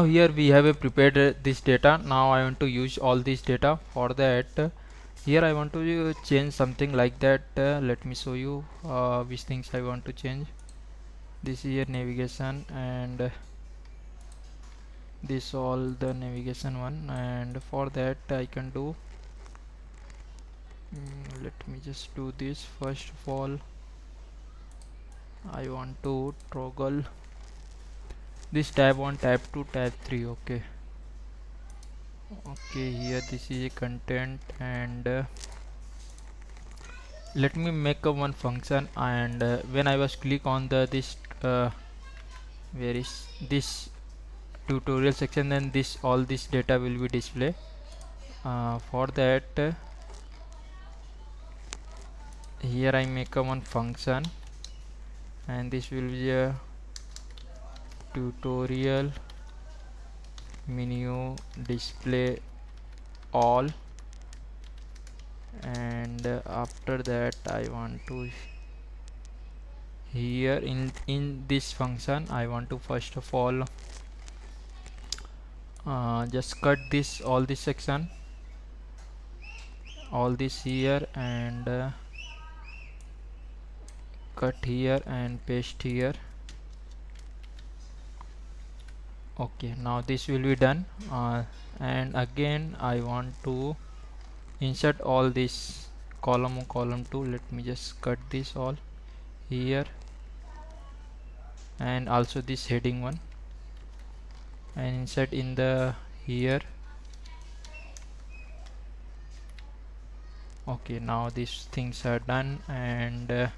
Now here we have prepared this data. Now I want to use all this data. For that, here I want to change something like that. Let me show you which things I want to change. This is your navigation, and this all the navigation one, and for that I can do let me just do this. First of all, I want to toggle this tab 1, tab 2, tab 3. Okay, here this is a content, and let me make a one function, and when I was click on the this where is this tutorial section, then this all this data will be display. For that, here I make a one function, and this will be a tutorial menu display all, and after that I want to here in this function I want to first of all just cut this all this section, all this here, and cut here and paste here. Okay, now this will be done, and again I want to insert all this column 1, column 2. Let me just cut this all here, and also this heading 1, and insert in the here. Okay, now these things are done, and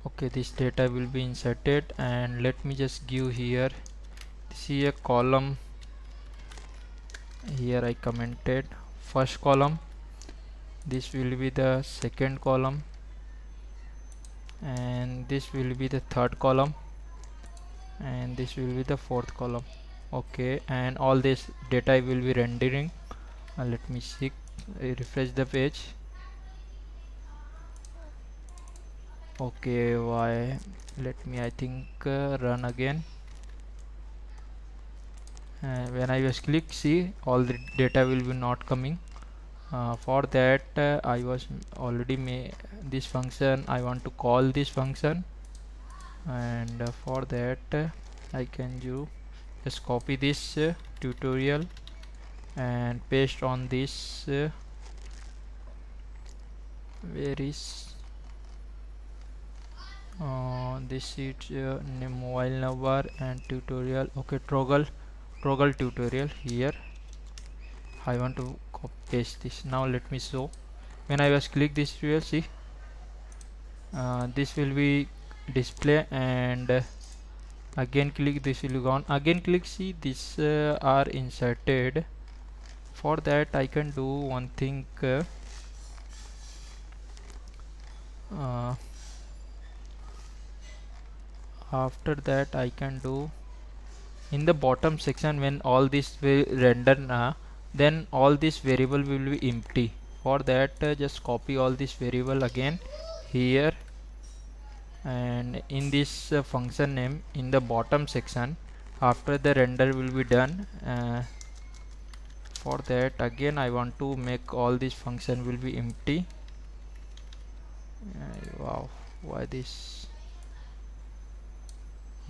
okay, this data will be inserted, and let me just give here see a column. Here I commented first column, this will be the second column, and this will be the third column, and this will be the fourth column. Okay, and all this data will be rendering. Let me see, refresh the page. Okay, why, let me I think run again. When I was click, see all the data will be not coming. For that I was already made this function. I want to call this function, and for that I can do just copy this tutorial and paste on this where is this is mobile navbar and tutorial. Okay, toggle tutorial. Here I want to paste this. Now let me show. When I was click this, you will see this will be display, and again click, this will be gone. Again click, see this are inserted. For that I can do one thing. After that I can do in the bottom section, when all this will render, then all this variable will be empty. For that just copy all this variable again here, and in this function name in the bottom section, after the render will be done. For that again I want to make all this function will be empty. Wow, why this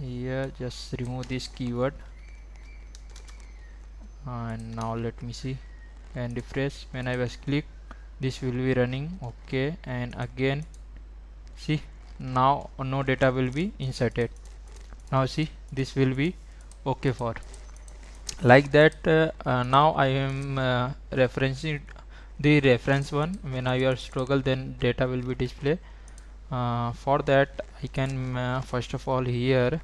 here, just remove this keyword, and now let me see and refresh. When I was click, this will be running. Okay, and again see, now no data will be inserted. Now see, this will be okay for like that. Now I am referencing the reference one. When I are struggle, then data will be display. For that I can first of all here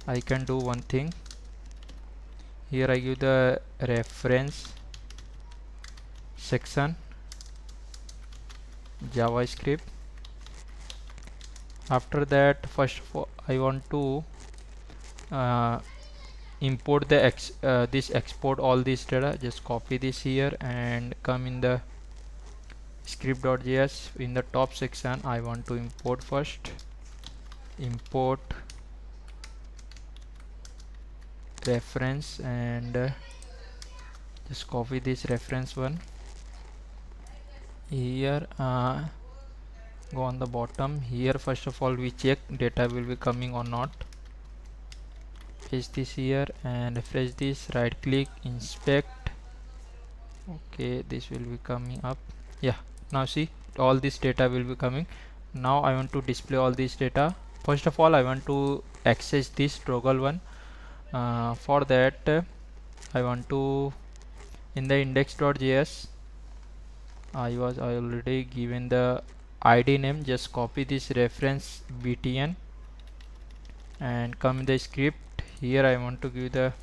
I can do one thing. Here I give the reference section JavaScript. After that, first of all I want to import the this export all this data. Just copy this here and come in the script.js. In the top section I want to import first, import reference, and just copy this reference one here. Go on the bottom here. First of all, we check data will be coming or not. Paste this here and refresh this. Right click, inspect. Okay, this will be coming up. Yeah, now see, all this data will be coming. Now I want to display all this data. First of all, I want to access this toggle one. For that, I want to, in the index.js, I already given the id name. Just copy this reference btn and come in the script. Here I want to give the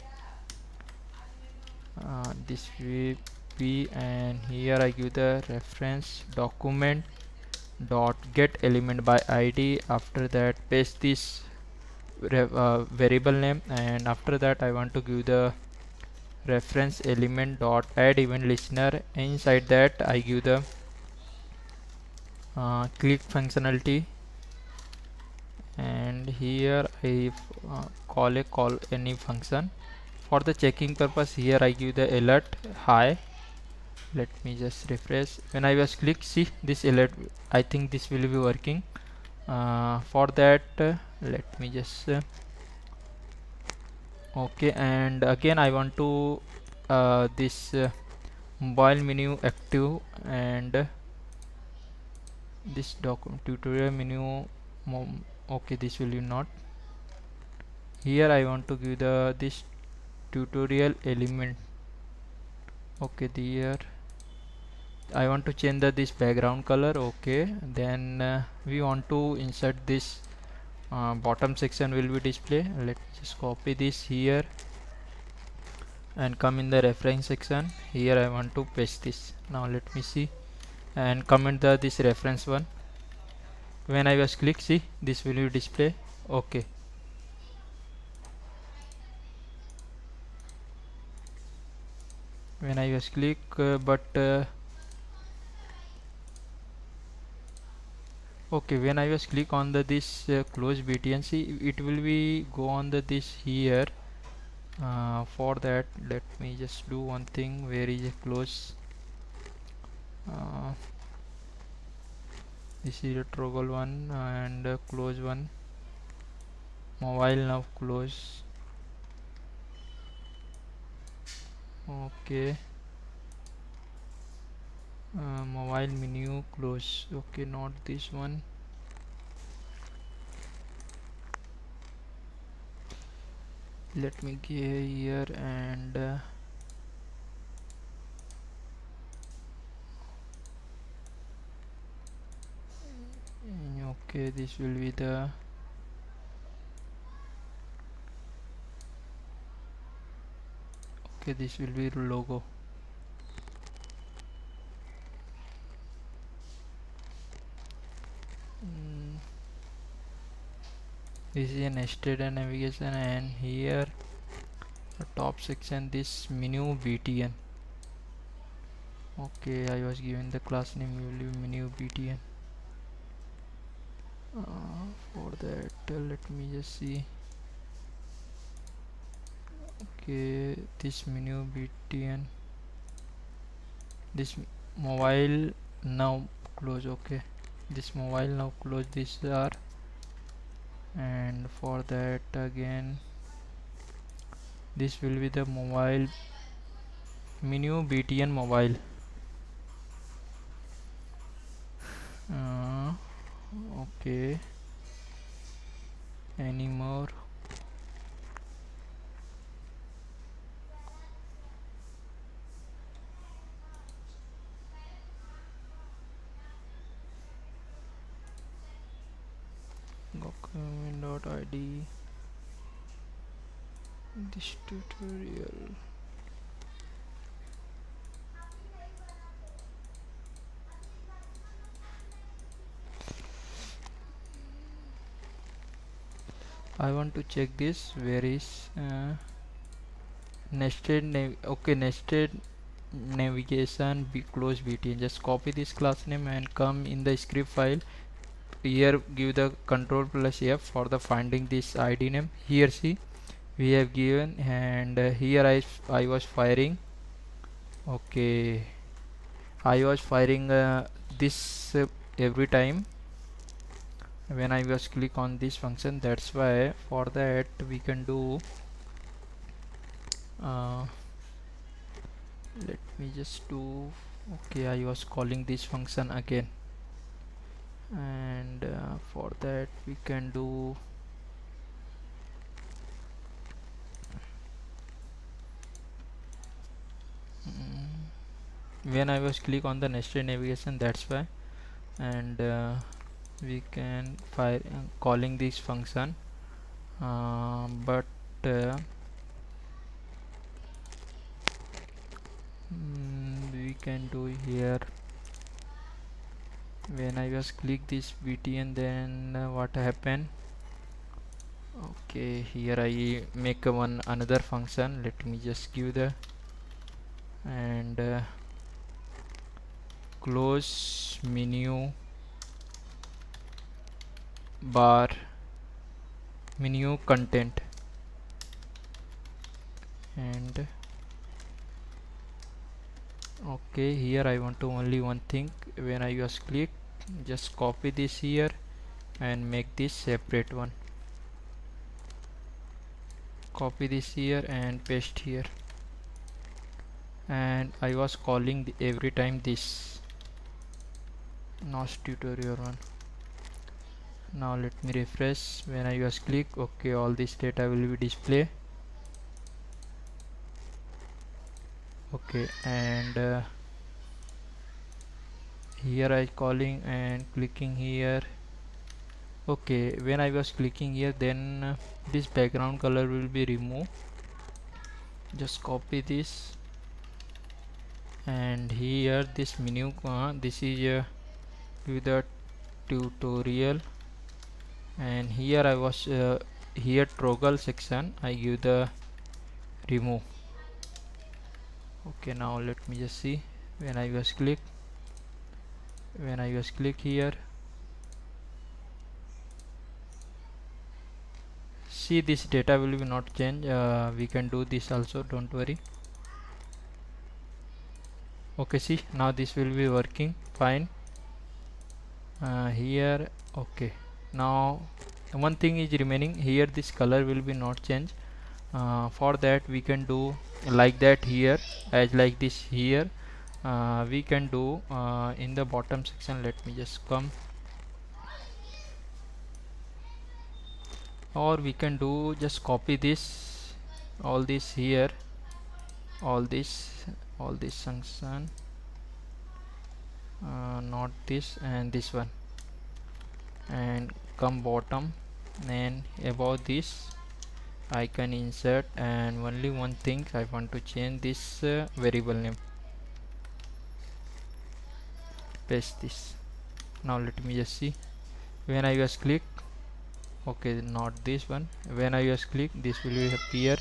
this vp, and here I give the reference document dot get element by id. After that, paste this variable name, and after that I want to give the reference element dot add event listener. Inside that I give the click functionality, and here I call any function. For the checking purpose, here I give the alert hi. Let me just refresh. When I was click, see this alert, I think this will be working. For that, let me just okay, and again I want to this mobile menu active, and this tutorial menu okay, this will be not. Here I want to give the this tutorial element. Okay, here I want to change this background color. Okay, then we want to insert this bottom section will be display. Let's just copy this here and come in the reference section. Here I want to paste this. Now let me see and comment this reference one. When I was click, see this will be display. Okay, when I was click, but okay, when I was click on this close btn, see it will be go on this here. For that, let me just do one thing. Where is a close? This is a toggle one and close one. Mobile now close. Okay, mobile menu close. Okay, not this one. Let me go here and okay, this will be the okay, this will be logo. This is a nested navigation, and here the top section this menu btn. Okay, I was given the class name will be menu btn. For that, let me just see. Okay, this menu btn, this mobile now close. Okay, this mobile now close, this are, and for that again this will be the mobile menu btn mobile. Okay, any more? document.id, this tutorial. I want to check this. Where is nested okay, nested navigation close btn. Just copy this class name and come in the script file. Here give the control plus F for the finding this id name. Here see we have given, and here I was firing. Okay, I was firing this every time when I was click on this function. That's why for that we can do uh, let me just do. Okay, I was calling this function again, and for that we can do when I was click on the nested navigation. That's why, and we can fire calling this function, but we can do here when I was click this btn, then what happened. Okay, here I make one another function. Let me just give the and close menu bar menu content, and okay, here I want to only one thing. When I was click, just copy this here and make this separate one. Copy this here and paste here, and I was calling every time this NOS tutorial one. Now let me refresh. When I was click, okay, all this data will be display. Okay, and here I calling and clicking here. Okay, when I was clicking here, then this background color will be removed. Just copy this, and here this menu this is with the tutorial, and here I was here toggle section I give the remove. Okay, now let me just see. When I was click here, see this data will be not change. We can do this also, don't worry. Okay, see, now this will be working fine. Here, okay, now one thing is remaining here, this color will be not change. For that we can do like that here, as like this here. We can do in the bottom section. Let me just come, or we can do just copy this all this here, all this function, not this, and this one, and come bottom, and above this I can insert, and only one thing I want to change this variable name. Paste this. Now let me just see. When I was click, okay, not this one. When I was click, this will appear,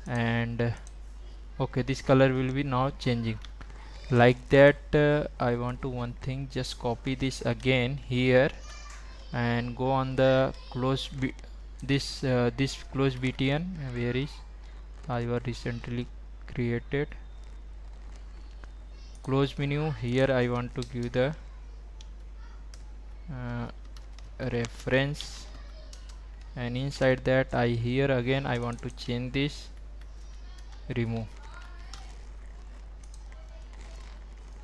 and okay, this color will be now changing like that. I want to one thing, just copy this again here and go on the close this close btn. Where is I was recently created close menu. Here I want to give the reference, and inside that I here again I want to change this remove,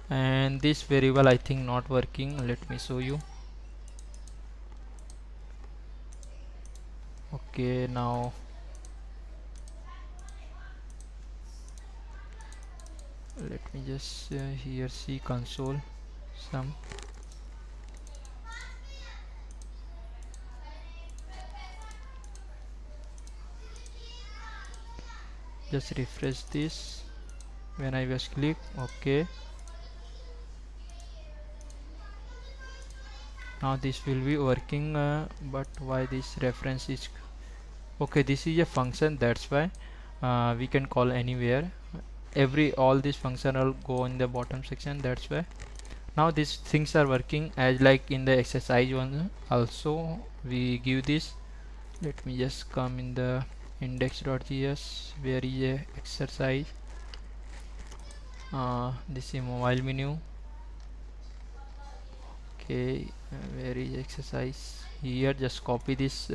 and this variable I think not working. Let me show you. Okay, now let me just here see console some. Just refresh this. When I was click, okay, now this will be working, but why this reference is okay, this is a function, that's why we can call anywhere. All these functional go in the bottom section, that's why now these things are working as like in the exercise one. Also we give this. Let me just come in the index.js, where is a exercise, this is mobile menu. Okay, where is exercise? Here just copy this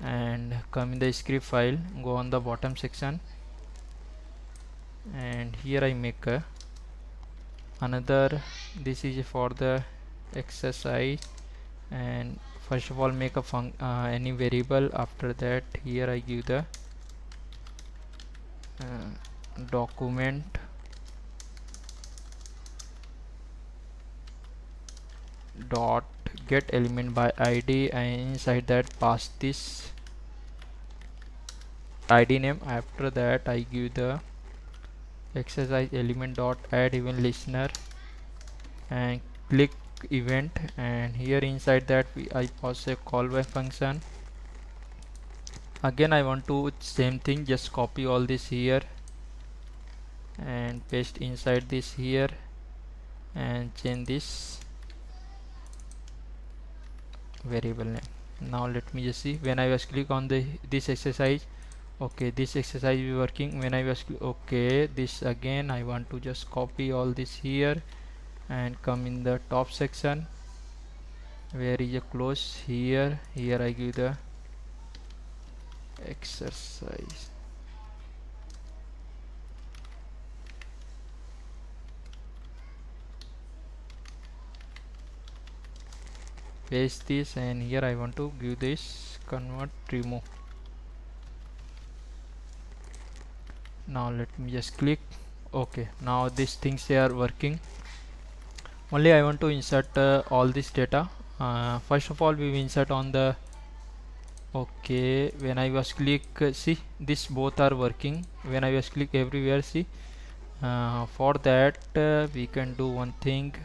and come in the script file, go on the bottom section, and here I make another, this is for the exercise, and first of all make a any variable. After that here I give the document dot get element by id, and inside that pass this id name. After that I give the exercise element dot add event listener and click event, and here inside that I pass a callback function. Again I want to same thing, just copy all this here and paste inside this here and change this variable name. Now let me just see, when I was click on the this exercise, okay, this exercise is working. When I was okay, this again I want to just copy all this here and come in the top section, where is a close, here I give the exercise, paste this, and here I want to give this convert remove. Now let me just click okay. Now these things they are working. Only I want to insert all this data. First of all we will insert on the okay. When I was click see, this both are working. When I was click everywhere, see, for that we can do one thing.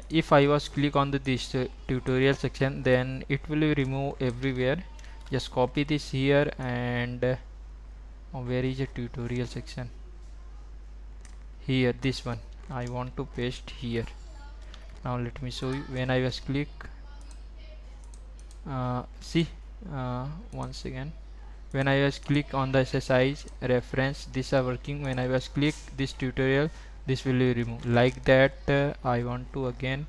If I was click on this tutorial section, then it will remove everywhere. Just copy this here and where is a tutorial section, here this one I want to paste here. Now let me show you. When I was click see, once again, when I was click on the exercise reference, these are working. When I was click this tutorial, this will be removed. Like that I want to again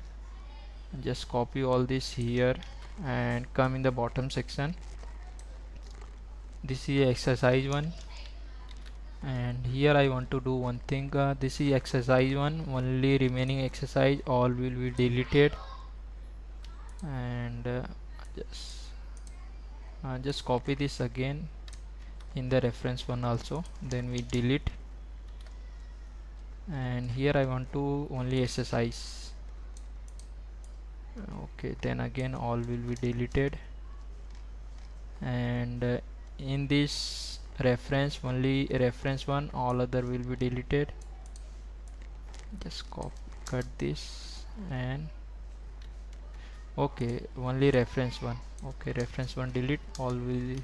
just copy all this here and come in the bottom section. This is exercise 1, and here I want to do one thing. This is exercise 1, only remaining exercise all will be deleted, and just just copy this again in the reference one also, then we delete, and here I want to only exercise. Okay, then again all will be deleted, and in this reference only reference one, all other will be deleted. Just cut this, and okay, only reference one. Okay, reference one delete, all will be.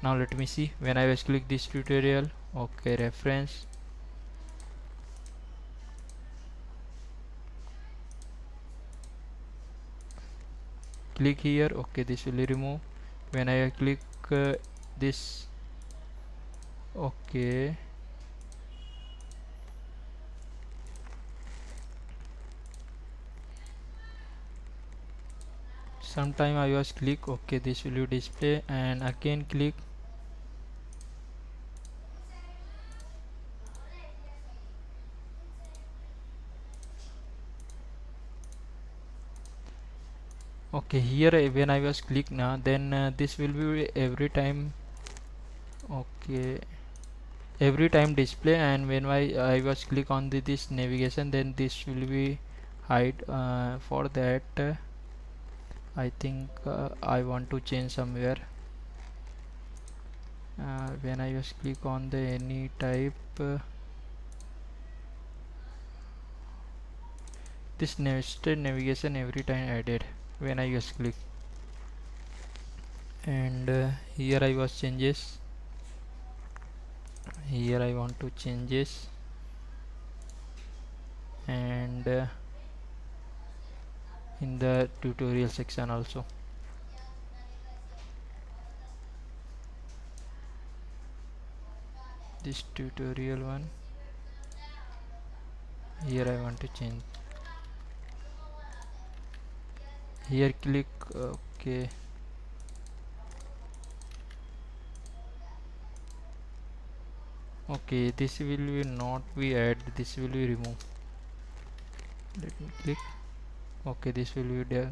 Now let me see, when I was click this tutorial, okay, reference, click here, okay, this will remove. When I click this, okay, sometime I was click, okay, this will display, and again click, okay, here when I was click now, then this will be every time, okay, every time display, and when I was click on this navigation, then this will be hide. For that I think I want to change somewhere. When I just click on the any type, this nested navigation every time added when I just click, and here I was changes, here I want to changes, and in the tutorial section also. this tutorial one, here I want to change. Here click okay. Okay, this will be not be add, this will be remove. Let me click. Okay, this will be there.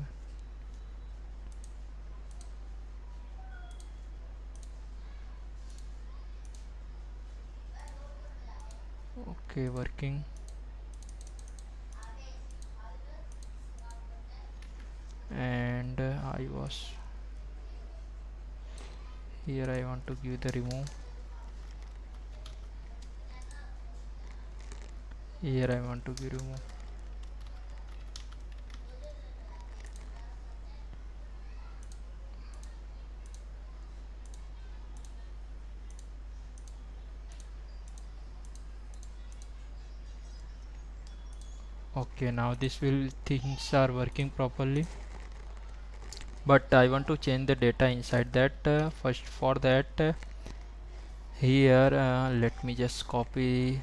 Okay, working. And I was here, I want to give the remove. Here I want to give remove. Okay, now this will things are working properly, but I want to change the data inside that. First for that, here let me just copy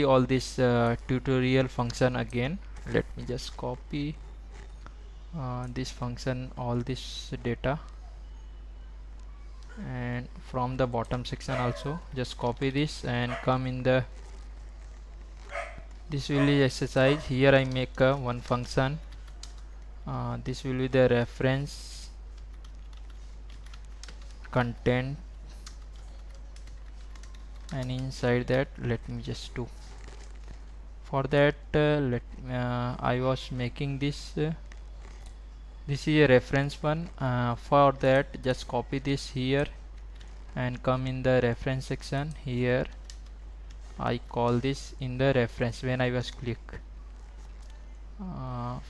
all this tutorial function again. Let me just copy this function, all this data, and from the bottom section also just copy this and come in the this will be exercise. Here I make one function. This will be the reference content, and inside that let me just do for that I was making this is a reference one. For that just copy this here and come in the reference section. Here I call this in the reference when I was click.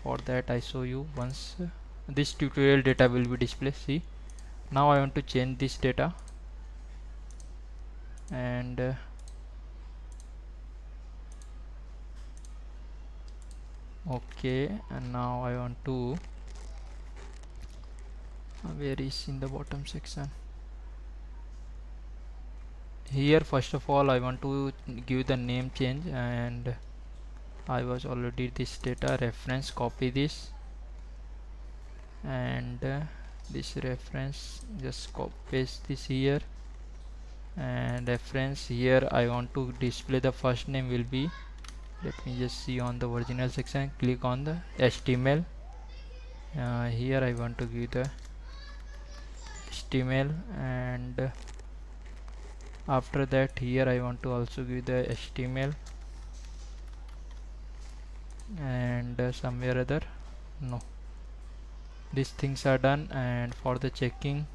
For that I show you once. This tutorial data will be displayed. See, now I want to change this data, and okay, and now I want to where is in the bottom section. Here first of all I want to give the name change, and I was already this data reference, copy this, and this reference just paste this here, and reference here I want to display the first name will be, let me just see on the original section, click on the HTML. Here I want to give the HTML, and after that here I want to also give the HTML, and somewhere other no, these things are done. And for the checking,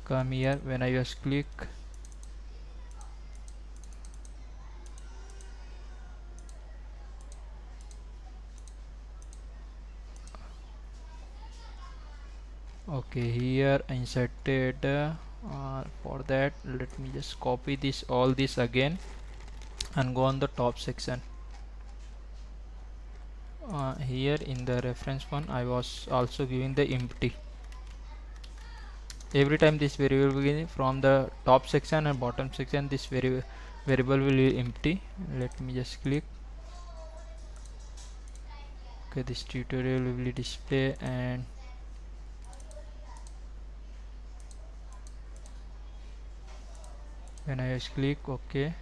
come here when I just click, okay, here inserted for that let me just copy this all this again and go on the top section. Here in the reference one I was also giving the empty. Every time this variable begin from the top section and bottom section, this variable will be empty. Let me just click. Okay, this tutorial will be display, and when I just click OK,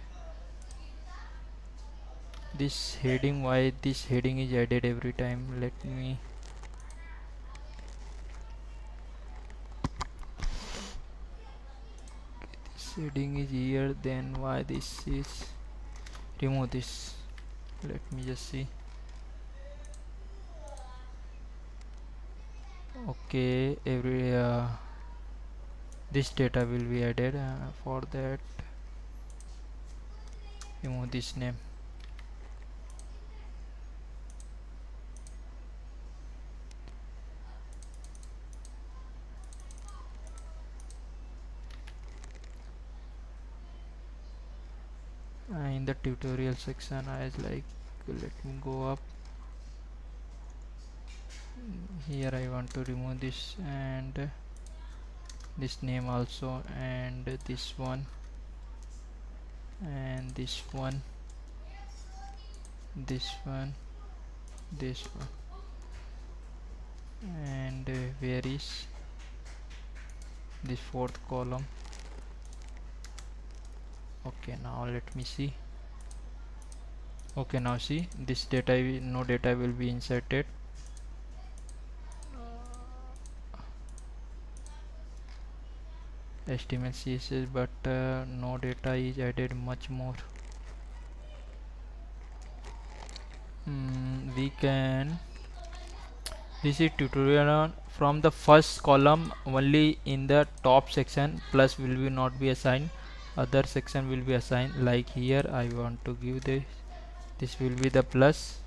this heading, why this heading is added every time, let me this heading is here, then why this is, remove this. Let me just see. Okay, every this data will be added. For that remove this name. In the tutorial section I was like, let me go up here, I want to remove this, and this name also, and this one, and this one, this one, this one, and where is this fourth column? Okay, now let me see. Okay, now see, this data, no data will be inserted. HTML CSS, but no data is added much more. We can, this is tutorial on from the first column only. In the top section plus will be not be assigned, other section will be assigned. Like here I want to give this will be the plus,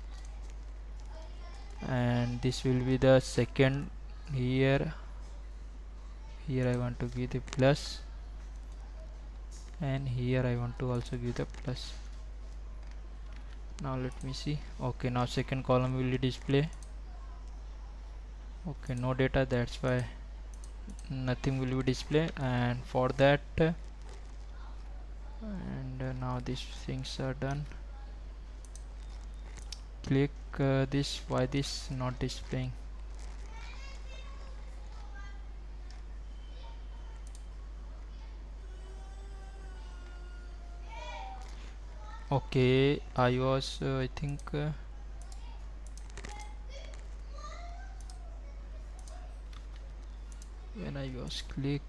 and this will be the second. Here I want to give the plus, and here I want to also give the plus. Now let me see. Okay, now second column will display. Okay, no data, that's why nothing will be displayed. And for that and now these things are done. Click this, why this not displaying? Okay, I was I think when I was click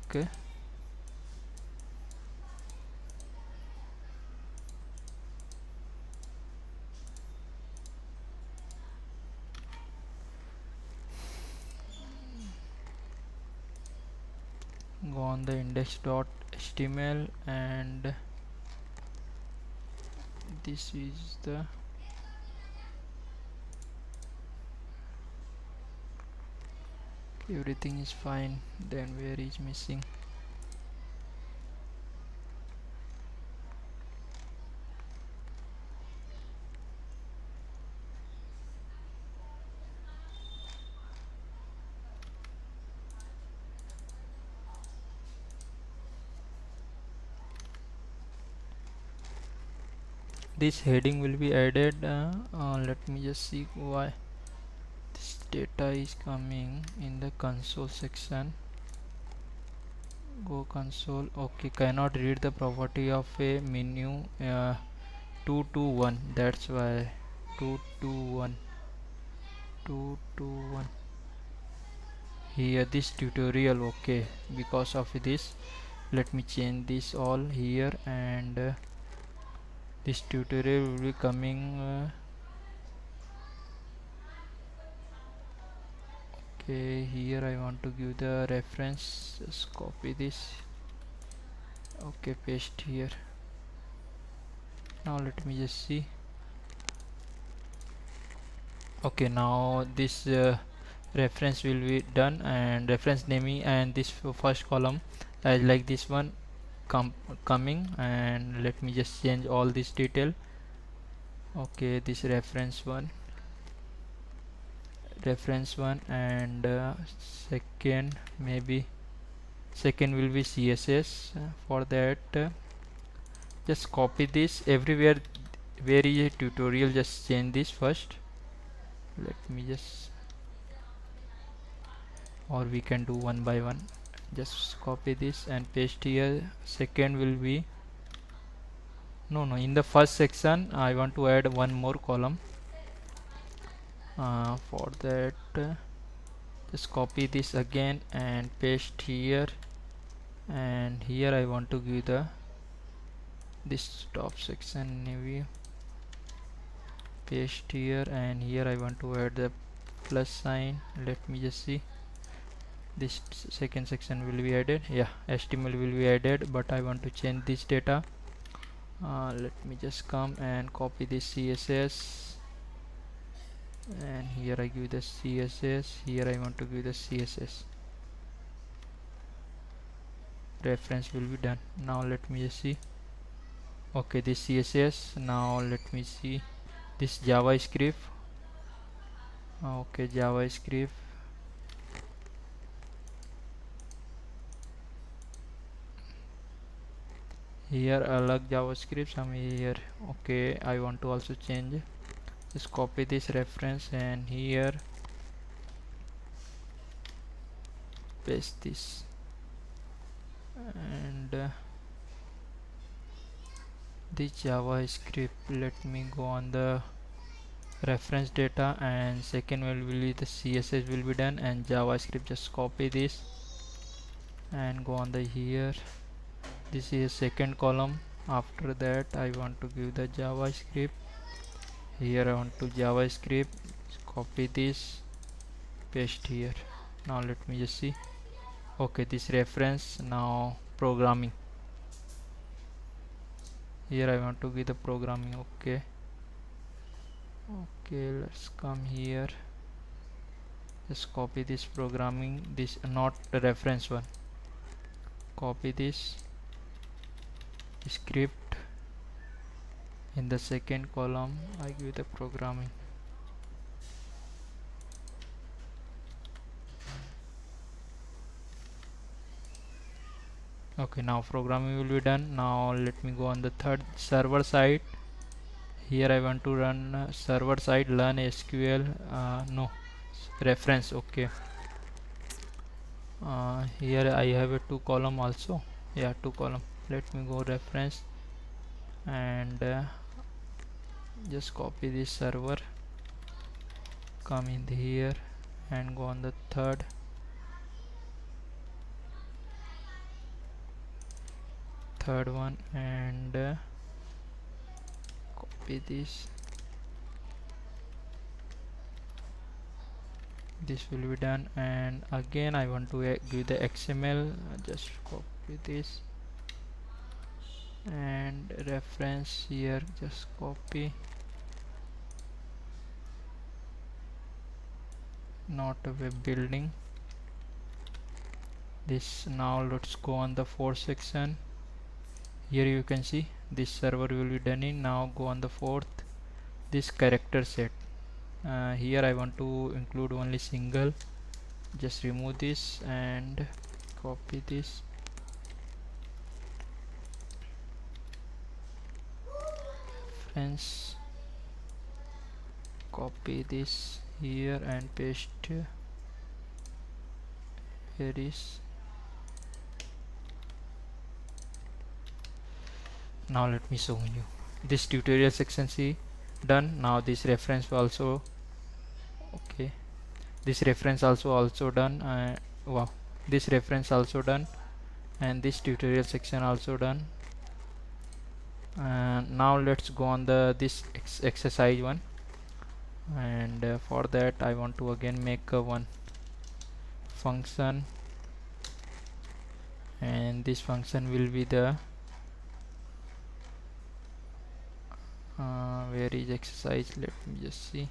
go on the index.html, and this is the everything is fine. Then where is missing? This heading will be added. Let me just see why this data is coming in the console section. Go console. Okay, cannot read the property of a menu 221, that's why 221 221 here this tutorial. Okay, because of this let me change this all here, and this tutorial will be coming okay. Here I want to give the reference, just copy this. Okay, paste here. Now let me just see. Okay, now this reference will be done, and reference naming, and this first column as like this one coming, and let me just change all this detail. Okay, this reference one, and second, maybe second will be CSS. For that just copy this everywhere where is a tutorial, just change this first. Let me just, or we can do one by one. Just copy this and paste here. Second will be no, in the first section I want to add one more column. For that just copy this again and paste here, and here I want to give the this top section navy, paste here, and here I want to add the plus sign. Let me just see, this second section will be added. Yeah, HTML will be added, but I want to change this data. Let me just come and copy this CSS, and here I give the CSS. Here I want to give the CSS. Reference will be done. Now let me just see. Okay, this CSS. Now let me see this JavaScript. Okay, JavaScript. here alag javascript some here. Okay, I want to also change. Just copy this reference and here paste this, and this javascript, let me go on the reference data, and second will be the css will be done, and javascript, just copy this and go on the here. This is second column. After that I want to give the javascript. Here I want to javascript, copy this, paste here. Now let me just see. Okay, this reference. Now programming, here I want to give the programming. Okay, let's come here, just copy this programming, this not the reference one, copy this script. In the second column I give the programming. Okay, now programming will be done. Now let me go on the third server side. Here I want to run server side learn SQL, no, reference. Okay, here I have a two column also. Yeah, two column. Let me go reference, and just copy this server, come in here and go on the third one, and copy this. This will be done, and again I want to give the XML. Just copy this and reference here, just copy, not a web building. This, now let's go on the fourth section. Here you can see this server will be done in. Now go on the fourth, this character set. Here I want to include only single. Just remove this and copy this, reference, copy this here and paste. Here is. Now let me show you this tutorial section. See, done. Now this reference also. Okay, this reference also done. Wow, this reference also done, and this tutorial section also done. Now let's go on the this exercise one, and for that I want to again make one function, and this function will be the where is exercise, let me just see.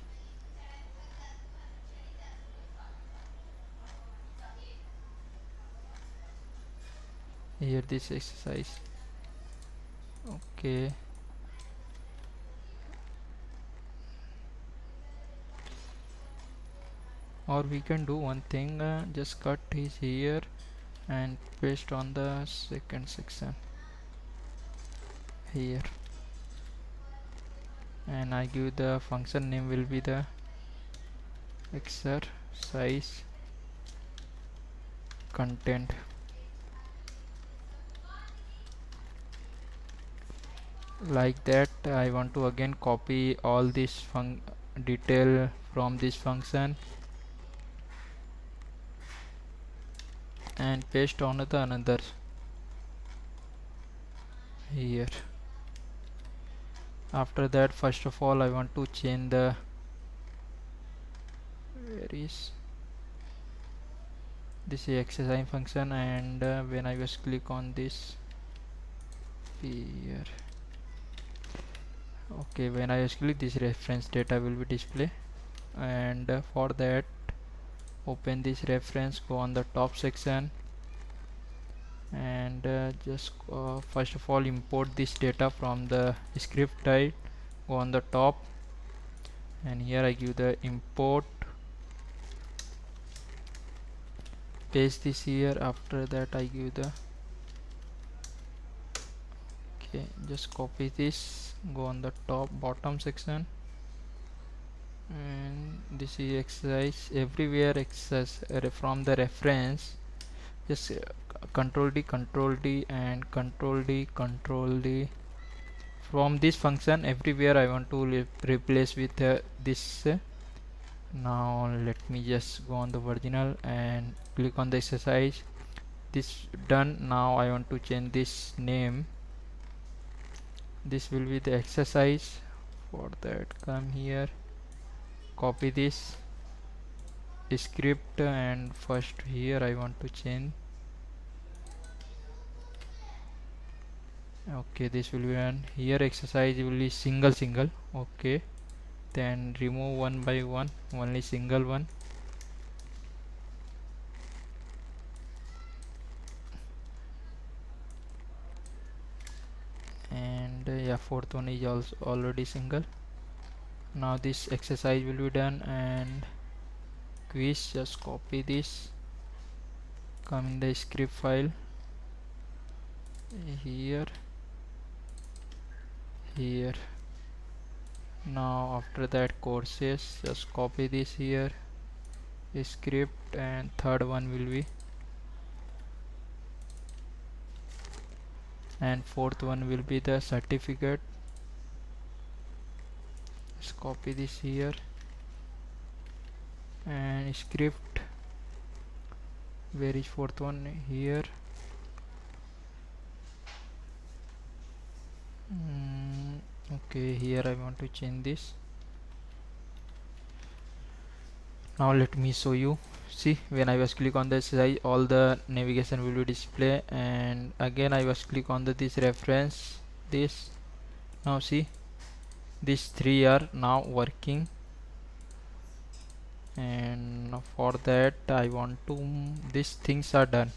Here this exercise. Okay, or we can do one thing, just cut his here and paste on the second section here, and I give the function name will be the exercise content. Like that. I want to again copy all this detail from this function and paste on the another here. After that, first of all I want to change the, where is this exercise function, and when I was click on this here, okay, when I just click, this reference data will be display, and for that open this reference, go on the top section, and just first of all import this data from the script type. Go on the top, and here I give the import, paste this here. After that I give the Okay, just copy this, go on the top bottom section, and this is exercise. Everywhere exercise from the reference, just control D and control D. From this function everywhere I want to replace with this. Now let me just go on the original and click on the exercise. This done. Now I want to change this name. This will be the exercise. For that, come here, copy this script, and first here I want to change. Okay, this will be done. Here exercise will be single. Okay, then remove one by one, only single one. And yeah, fourth one is also already single. Now this exercise will be done, and quiz, just copy this, come in the script file here. Now after that courses, just copy this here, script, and third one will be, and fourth one will be the certificate. Just copy this here, and script, where is fourth one? Here. Okay, here I want to change this. Now let me show you. See, when I was click on the size, all the navigation will be display, and again I was click on this reference, this. Now see, these three are now working, and for that I want to, these things are done.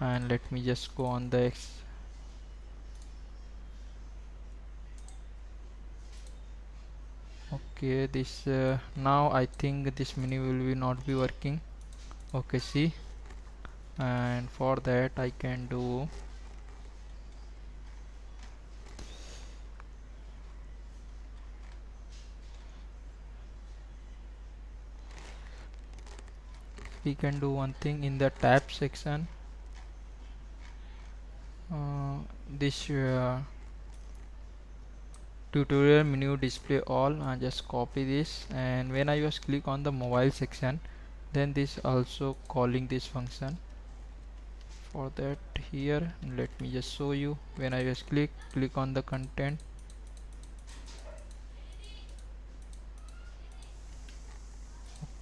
And let me just go on the okay, this now I think this menu will be not be working. Okay, see, and for that I can do, we can do one thing in the tab section. This tutorial menu display all, just copy this, and when I was click on the mobile section, then this also calling this function. For that, here let me just show you. When I just click on the content,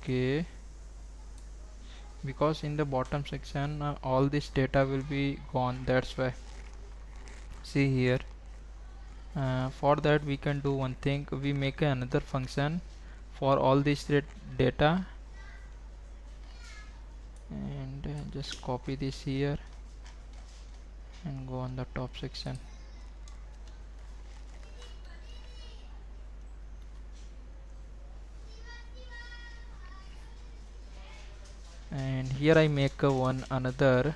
okay, because in the bottom section all this data will be gone, that's why. See here, for that we can do one thing, we make another function for all this data, and just copy this here and go on the top section. And here I make one another.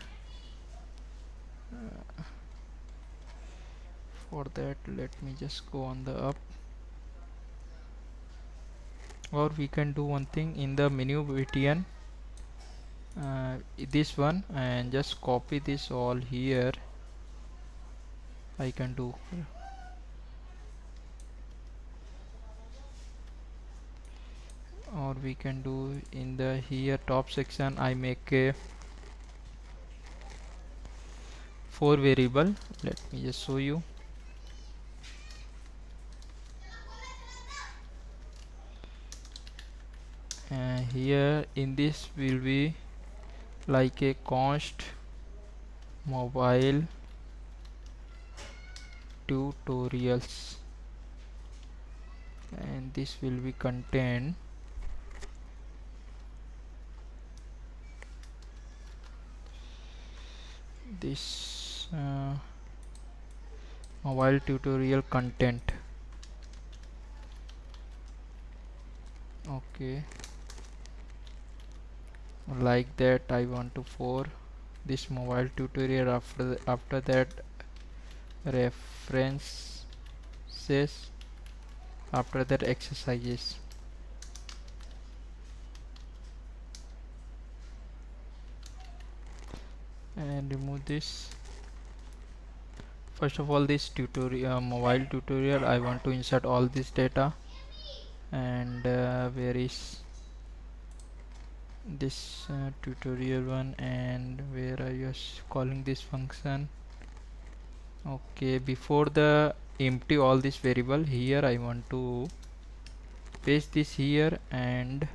For that, let me just go on the up, or we can do one thing in the menu btn, this one, and just copy this all here. I can do, or we can do in the here top section, I make a 4 variable. Let me just show you. Here in this will be like a const mobile tutorials, and this will be contain this mobile tutorial content. Okay, like that I want to for this mobile tutorial. After that references, after that exercises, and remove this. First of all, this tutorial, mobile tutorial, I want to insert all this data. And where is this tutorial one, and where I was calling this function? Okay, before the empty all this variable, here I want to paste this here, and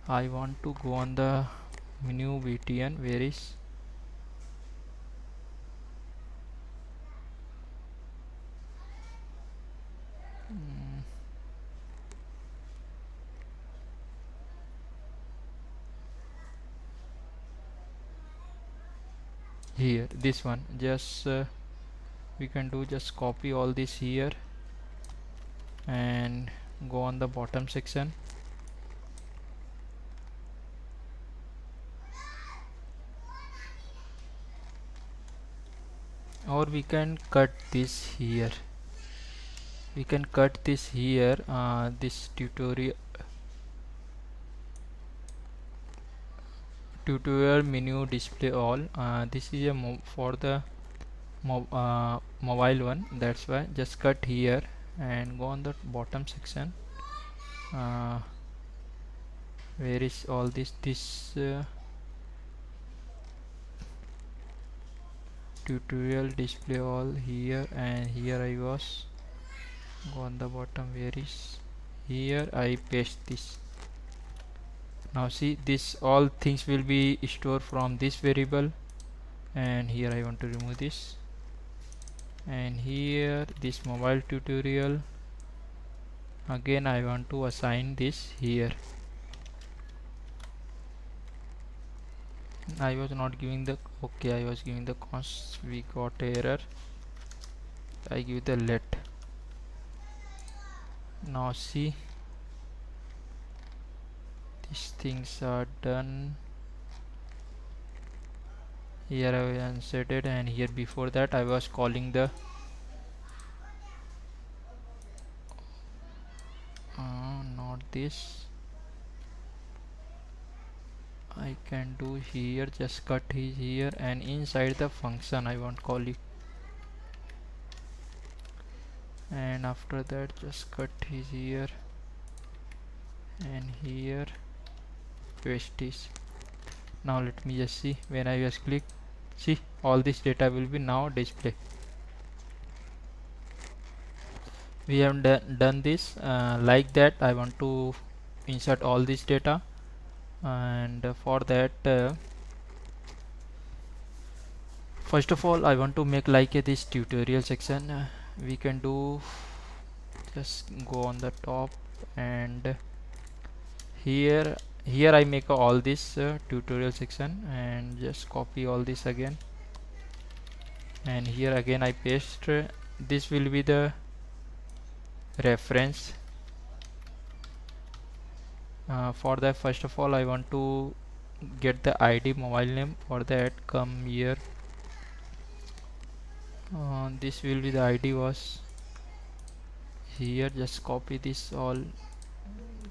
I want to go on the new btn. Where is here, this one. Just we can do, just copy all this here and go on the bottom section. Or we can cut this here. We can cut this here, this tutorial menu display all. This is a for the mobile one, that's why just cut here and go on the bottom section. Where is all this tutorial display all here, and here I was go on the bottom. Where is here? I paste this. Now see, this all things will be stored from this variable, and here I want to remove this, and here this mobile tutorial, again I want to assign this here. I was not giving the, okay, I was giving the const, we got error. I give the let. Now see, these things are done. Here I inserted, and here before that I was calling the not this. I can do here, just cut his here, and inside the function I want call it, and after that just cut his here and here, paste this. Now let me just see, when I just click, see all this data will be now display. We have done this like that. I want to insert all this data, and for that first of all I want to make like this tutorial section. We can do, just go on the top, and here I make all this tutorial section, and just copy all this again, and here again I paste. This will be the reference. For that, first of all I want to get the ID mobile name. For that, come here, this will be the ID was here. Just copy this all,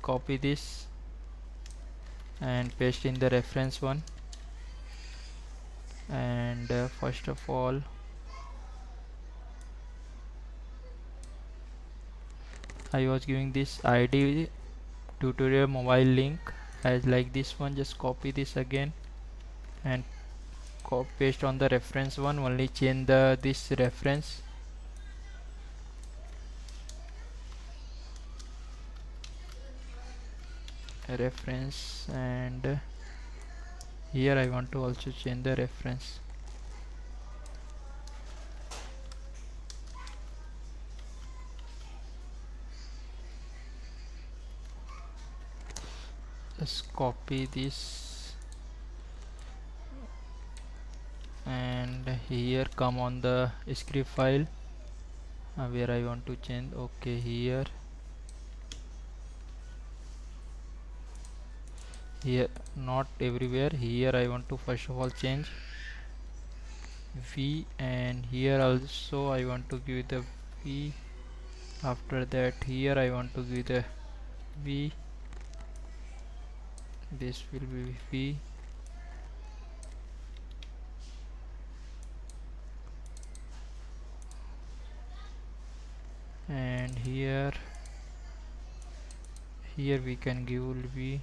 copy this and paste in the reference one. And first of all I was giving this ID tutorial mobile link as like this one. Just copy this again and paste on the reference one, only change the this reference. And here I want to also change the reference. Just copy this, and here come on the script file where I want to change. Okay, here not everywhere. Here I want to first of all change v, and here also I want to give the v. After that here I want to give the v, this will be v, and here we can give v.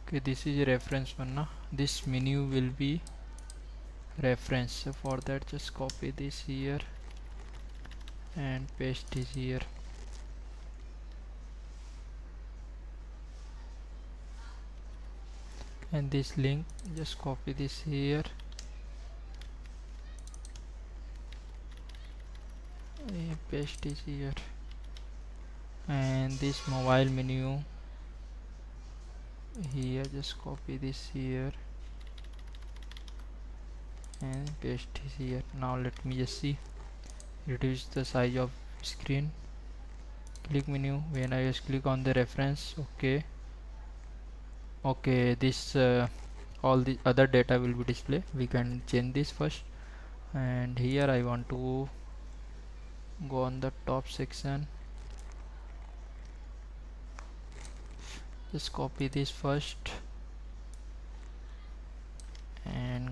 Okay, this is a reference one now. This menu will be reference, so for that just copy this here and paste this here. And this link, just copy this here and paste this here. And this mobile menu here, just copy this here and paste this here. Now let me just see, reduce the size of screen, click menu. When I just click on the reference, okay, this all the other data will be displayed. We can change this first, and here I want to go on the top section, just copy this first and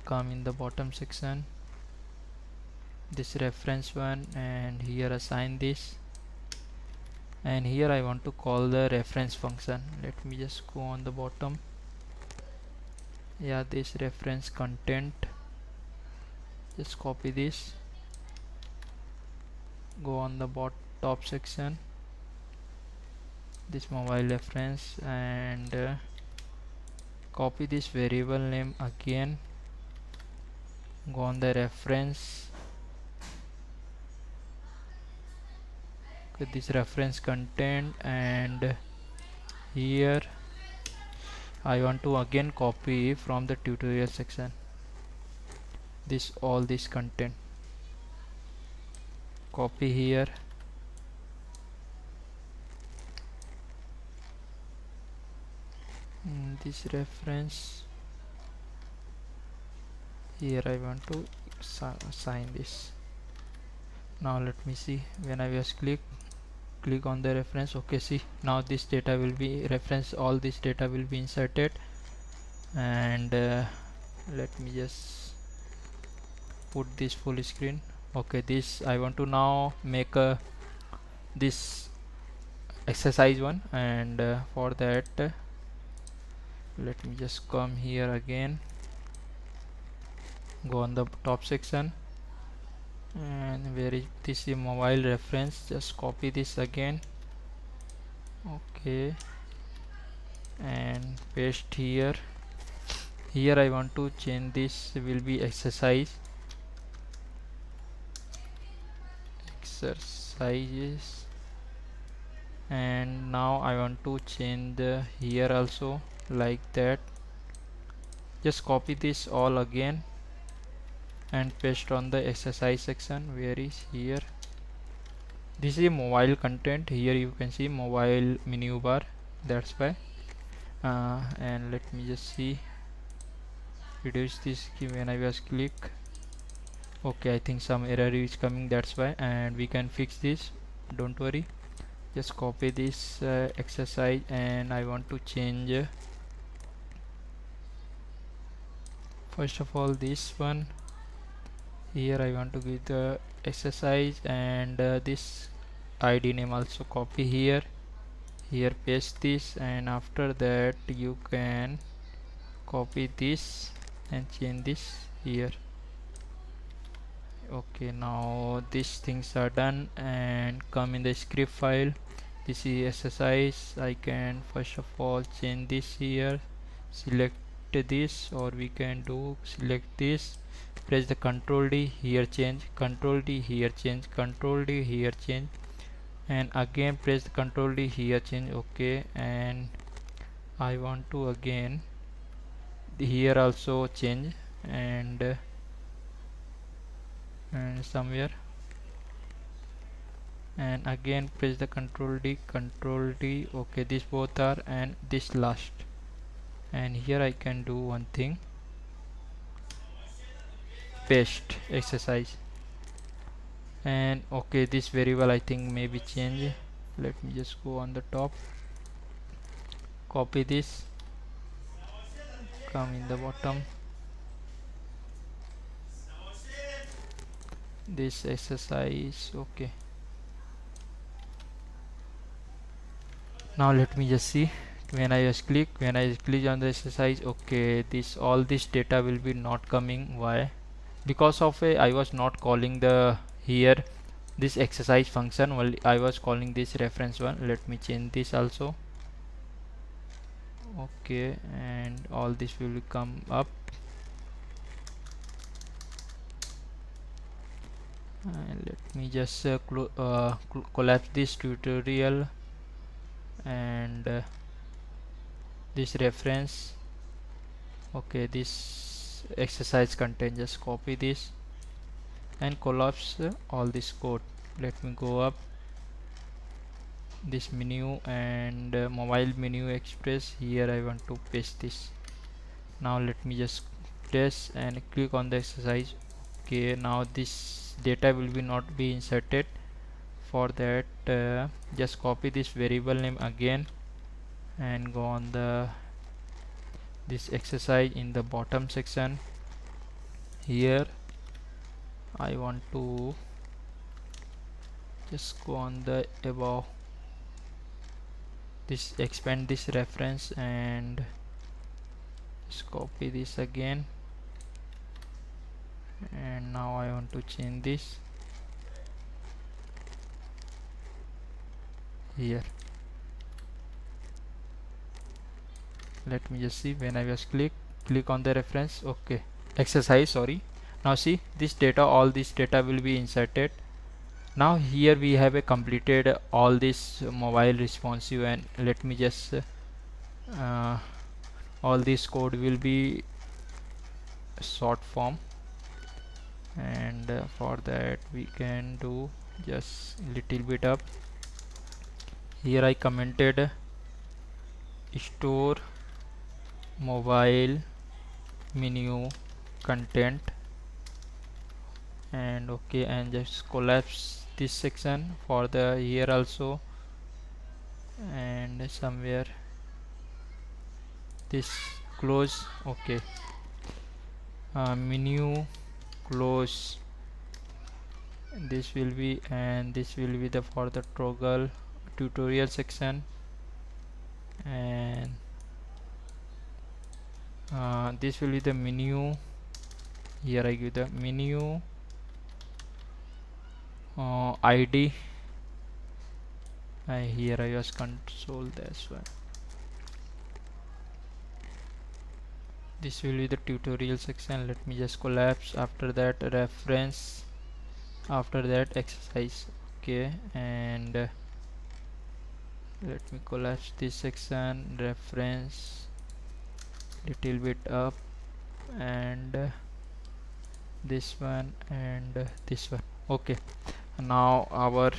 come in the bottom section, this reference one, and here assign this, and here I want to call the reference function. Let me just go on the bottom, yeah, this reference content, just copy this, go on the top section, this mobile reference, and copy this variable name again, go on the reference, this reference content, and here I want to again copy from the tutorial section this all this content, copy here, this reference here I want to assign this. Now let me see, when I just click on the reference, okay, see, now this data will be reference, all this data will be inserted. And let me just put this full screen. Okay, this I want to now make this exercise one, and for that let me just come here again, go on the top section, and where is this mobile reference, just copy this again, okay, and paste here. Here I want to change this, will be exercises, and now I want to change the here also like that, just copy this all again and paste on the exercise section. Where is here, this is mobile content, here you can see mobile menu bar, that's why and let me just see, reduce this when I was click, okay, I think some error is coming, that's why, and we can fix this, don't worry. Just copy this exercise, and I want to change first of all this one here, I want to give the exercise, and this ID name also copy here paste this, and after that you can copy this and change this here. Okay, now these things are done, and come in the script file, this is exercise. I can first of all change this here, select this, or we can do select this, press the Ctrl D, here change, Ctrl D, here change, Ctrl D, here change, and again press the Ctrl D, here change, okay, and I want to again here also change, and somewhere, and again press the control D. Okay, these both are, and this last, and here I can do one thing, paste exercise, and okay, this variable I think maybe change. Let me just go on the top, copy this, come in the bottom, this exercise. Okay, now let me just see, when I click on the exercise. Okay, this all this data will be not coming. Why? Because of a I was not calling the here this exercise function, well I was calling this reference one. Let me change this also. Okay, and all this will come up, and let me just collapse this tutorial, and this reference. Okay, this exercise content, just copy this and collapse all this code. Let me go up this menu, and mobile menu express, here I want to paste this. Now let me just test and click on the exercise. Okay, now this data will be not be inserted. For that, just copy this variable name again and go on the this exercise in the bottom section. Here I want to just go on the above this, expand this reference, and just copy this again, and now I want to change this here. Let me just see, when I was click on the reference. Okay, exercise, sorry. Now see, this data, all this data will be inserted. Now here we have a completed all this mobile responsive, and let me just all this code will be short form, and for that we can do just little bit up. Here I commented store mobile menu content, and okay, and just collapse this section for the here also, and somewhere this close. Okay, menu close, this will be, and this will be the for the toggle tutorial section, and this will be the menu. Here I give the menu ID, here I use console, that's why. This will be the tutorial section. Let me just collapse, after that reference, after that exercise. Okay, and let me collapse this section, reference little bit up, and this one, and this one. Okay, now our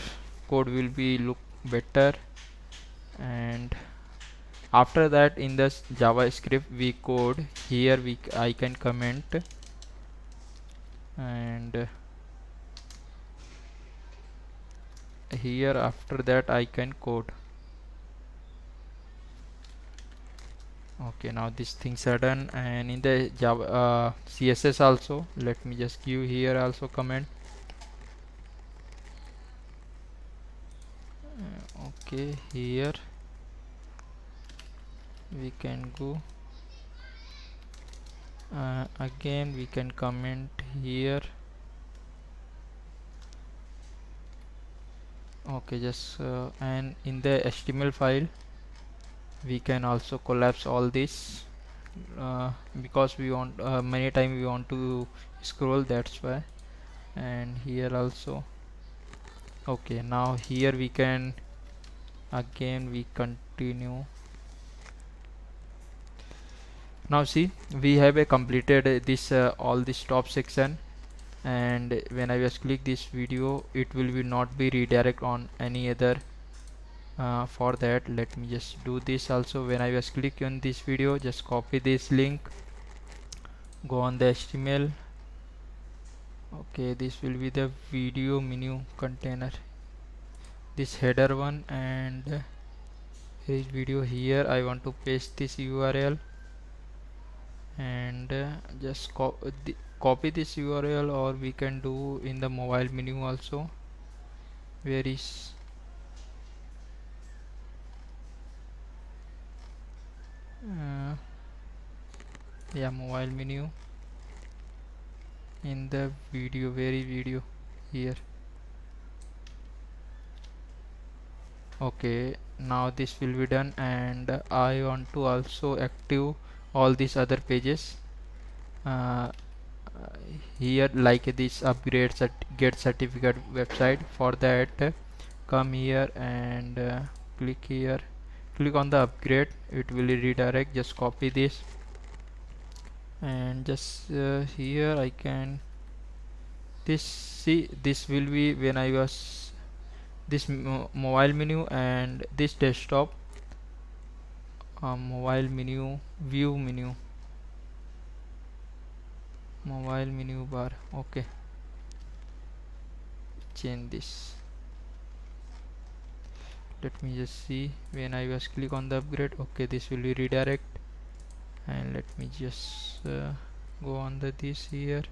code will be look better, and after that in this JavaScript we code here, I can comment, and here after that I can code. Okay, now these things are done, and in the Java CSS also, let me just give here also comment. Okay, here we can go, again we can comment here. Okay, just and in the HTML file we can also collapse all this, because we want many time we want to scroll, that's why, and here also. Okay, now here we can again we continue, Now see, we have completed this all this top section, and when I just click this video, it will be not be redirect on any other. For that, let me just do this also. When I just click on this video, just copy this link, go on the HTML. Okay, this will be the video menu container, this header one, and here is video. Here I want to paste this URL, and just copy this URL, or we can do in the mobile menu also. Where is yeah, mobile menu, in the video, very video, here. Okay, now this will be done, and I want to also active all these other pages uh, here, like this upgrade get certificate website. For that, come here and click here, click on the upgrade, it will redirect. Just copy this, and just here I can this, see, this will be when I was this mobile menu and this desktop, mobile menu, view menu, mobile menu bar. Okay, change this. Let me just see, when I was click on the upgrade, okay, this will be redirect. And let me just go on the this here,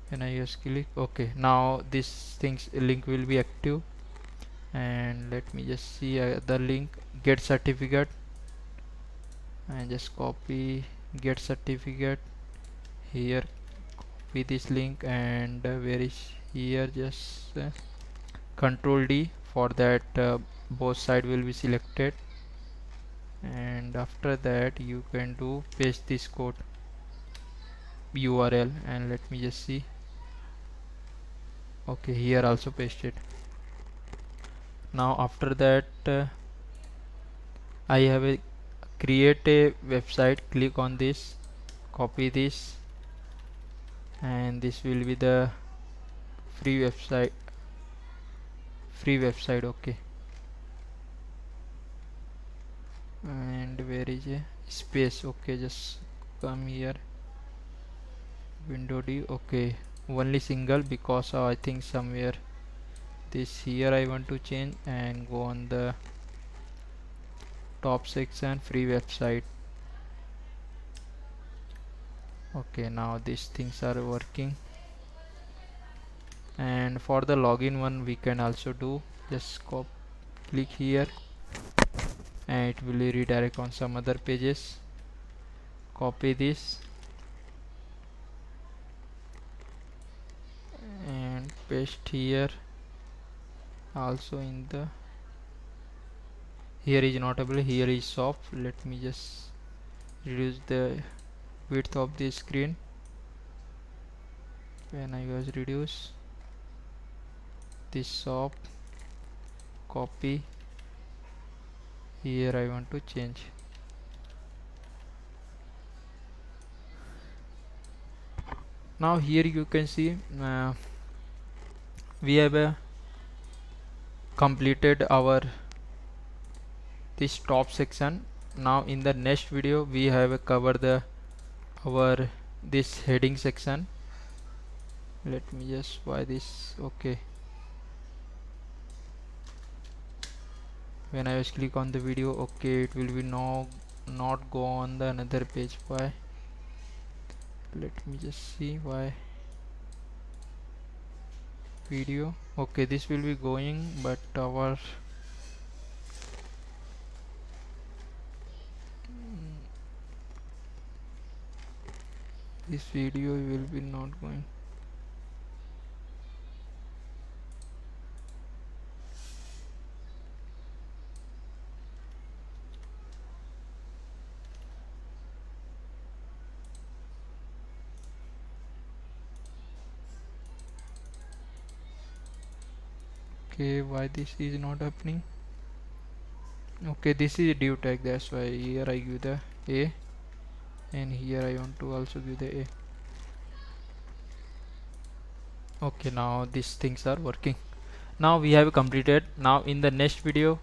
when I just click, okay, now this things link will be active. And let me just see the link, get certificate, and just copy get certificate here, copy this link, and where is here, just control D. For that, both side will be selected, and after that you can do paste this code URL, and let me just see, okay, here also paste it. Now after that, I have a create a website, click on this, copy this, and this will be the free website, okay. And where is a space, okay, just come here, window D, okay, only single, because I think somewhere this here I want to change, and go on the top section, free website. Okay, now these things are working. And for the login one, we can also do, just click here, and it will redirect on some other pages. Copy this and paste here, also in the, here is not able, here is soft. Let me just reduce the width of the screen. When I was reduce this soft, copy here, I want to change. Now here you can see we have completed our this top section. Now in the next video we have covered the our this heading section. Let me just why this, okay, when I just click on the video, okay, it will be not go on the another page. Why? Let me just see why. Video, okay, this will be going, but our this video will be not going. Okay, why this is not happening? Okay, this is div tag, that's why here I give the A, and here I want to also give the a. Okay, now these things are working. Now we have completed. Now in the next video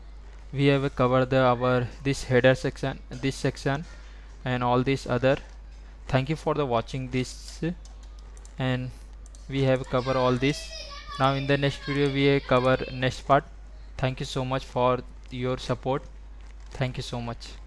we have covered our this header section, this section, and all this other. Thank you for the watching this, and we have covered all this. Now in the next video we cover next part. Thank you so much for your support. Thank you so much.